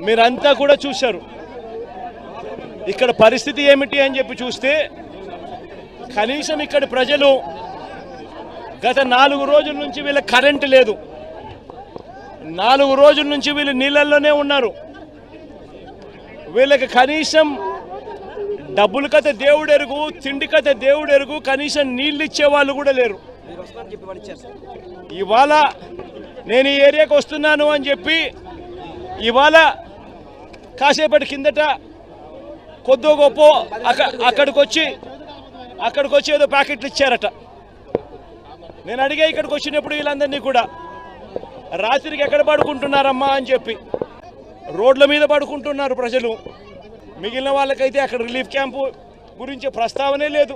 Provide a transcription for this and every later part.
మీరంతా కూడా చూశారు. ఇక్కడ పరిస్థితి ఏమిటి అని చెప్పి చూస్తే కనీసం ఇక్కడ ప్రజలు గత 4 రోజుల నుంచి వీళ్ళ కరెంటు లేదు, 4 రోజుల నుంచి వీళ్ళు నీళ్ళల్లోనే ఉన్నారు. వీళ్ళకి కనీసం డబ్బుల కథ దేవుడు ఎరుగు, తిండి కథ దేవుడు ఎరుగు, కనీసం నీళ్ళు ఇచ్చే వాళ్ళు కూడా లేరు. ఇవాళ నేను ఈ ఏరియాకి వస్తున్నాను అని చెప్పి ఇవాళ కాసేపటి కిందట కొద్దో గొప్ప అక్కడికి వచ్చి ఏదో ప్యాకెట్లు ఇచ్చారట. నేను అడిగా ఇక్కడికి వచ్చినప్పుడు వీళ్ళందరినీ కూడా రాత్రికి ఎక్కడ పడుకుంటున్నారమ్మా అని చెప్పి. రోడ్ల మీద పడుకుంటున్నారు ప్రజలు. మిగిలిన వాళ్ళకైతే అక్కడ రిలీఫ్ క్యాంపు గురించి ప్రస్తావనే లేదు.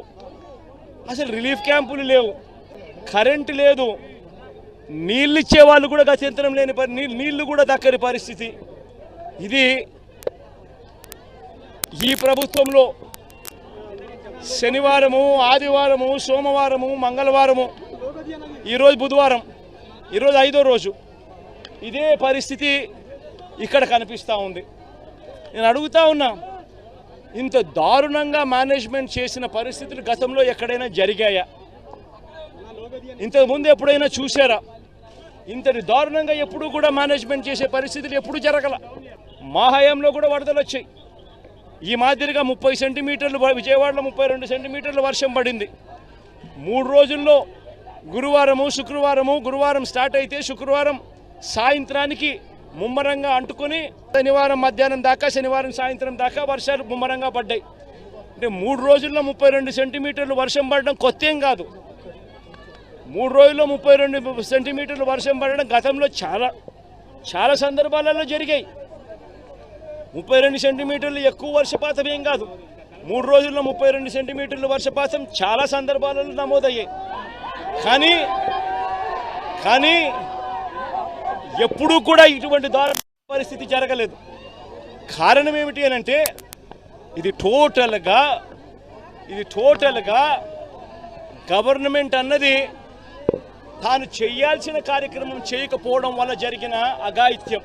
అసలు రిలీఫ్ క్యాంపులు లేవు, కరెంటు లేదు, నీళ్ళు ఇచ్చే వాళ్ళు కూడా గత్యంతరం లేని నీళ్లు కూడా దక్కని పరిస్థితి. ఇది ఈ ప్రభుత్వంలో శనివారము, ఆదివారము, సోమవారము, మంగళవారము, ఈరోజు బుధవారం, ఈరోజు 5వ రోజు ఇదే పరిస్థితి ఇక్కడ కనిపిస్తూ ఉంది. నేను అడుగుతా ఉన్నా, ఇంత దారుణంగా మేనేజ్మెంట్ చేసిన పరిస్థితులు గతంలో ఎక్కడైనా జరిగాయా? ఇంతకుముందు ఎప్పుడైనా చూసారా? ఇంతటి దారుణంగా ఎప్పుడూ కూడా మేనేజ్మెంట్ చేసే పరిస్థితులు ఎప్పుడు జరగల. మా హయాంలో కూడా వరదలు వచ్చాయి. ఈ మాదిరిగా 30 సెంటీమీటర్లు, విజయవాడలో 32 సెంటీమీటర్ల వర్షం పడింది 3 రోజుల్లో. గురువారం స్టార్ట్ అయితే శుక్రవారం సాయంత్రానికి ముమ్మరంగా అంటుకొని శనివారం మధ్యాహ్నం దాకా, శనివారం సాయంత్రం దాకా వర్షాలు ముమ్మరంగా పడ్డాయి. అంటే 3 రోజుల్లో 32 సెంటీమీటర్లు వర్షం పడడం కొత్త ఏం కాదు. 3 రోజుల్లో 32 సెంటీమీటర్లు వర్షం పడడం గతంలో చాలా సందర్భాలలో జరిగాయి. 32 సెంటీమీటర్లు ఎక్కువ వర్షపాతం ఏం కాదు. 3 రోజుల్లో 32 సెంటీమీటర్ల వర్షపాతం చాలా సందర్భాలలో నమోదయ్యాయి. కానీ ఎప్పుడూ కూడా ఇటువంటి దారుణ పరిస్థితి జరగలేదు. కారణం ఏమిటి అని అంటే ఇది టోటల్గా గవర్నమెంట్ అన్నది తాను చేయాల్సిన కార్యక్రమం చేయకపోవడం వల్ల జరిగిన అఘాయిత్యం.